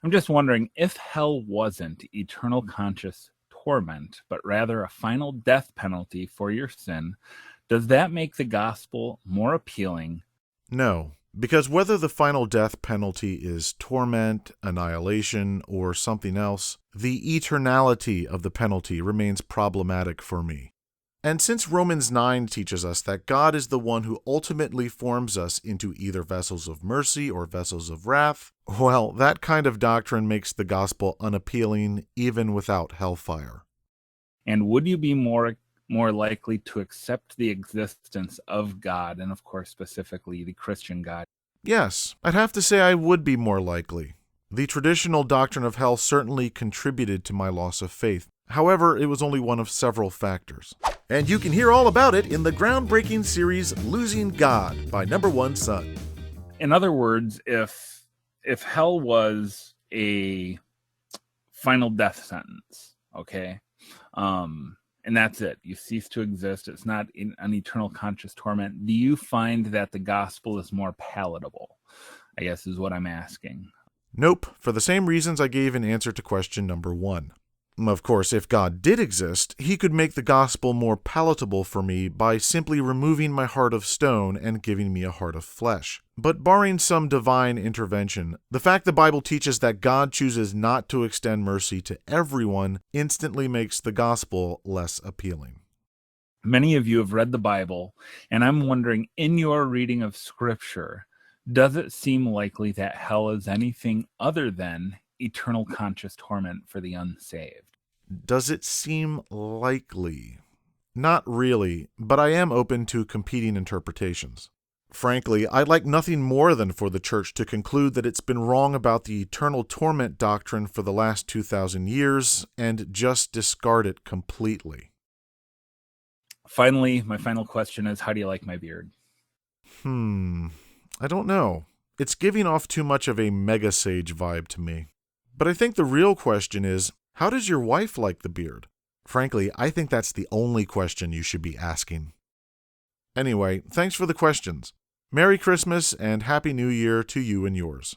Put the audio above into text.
I'm just wondering if hell wasn't eternal conscious torment, but rather a final death penalty for your sin, does that make the gospel more appealing? No, because whether the final death penalty is torment, annihilation, or something else, the eternality of the penalty remains problematic for me. And since Romans 9 teaches us that God is the one who ultimately forms us into either vessels of mercy or vessels of wrath, well, that kind of doctrine makes the gospel unappealing even without hellfire. And would you be more likely to accept the existence of God, and of course specifically the Christian God? Yes, I'd have to say I would be more likely. The traditional doctrine of hell certainly contributed to my loss of faith. However, it was only one of several factors. And you can hear all about it in the groundbreaking series Losing God by Number One Son. In other words, if hell was a final death sentence, okay, and that's it, you cease to exist, it's not an eternal conscious torment, do you find that the gospel is more palatable, I guess is what I'm asking? Nope, for the same reasons I gave in answer to question number 1. Of course, if God did exist, he could make the gospel more palatable for me by simply removing my heart of stone and giving me a heart of flesh. But barring some divine intervention, the fact the Bible teaches that God chooses not to extend mercy to everyone instantly makes the gospel less appealing. Many of you have read the Bible, and I'm wondering, in your reading of Scripture, does it seem likely that hell is anything other than eternal conscious torment for the unsaved? Does it seem likely? Not really, but I am open to competing interpretations. Frankly, I'd like nothing more than for the church to conclude that it's been wrong about the eternal torment doctrine for the last 2,000 years and just discard it completely. Finally, my final question is, how do you like my beard? I don't know. It's giving off too much of a mega sage vibe to me. But I think the real question is, how does your wife like the beard? Frankly, I think that's the only question you should be asking. Anyway, thanks for the questions. Merry Christmas and Happy New Year to you and yours.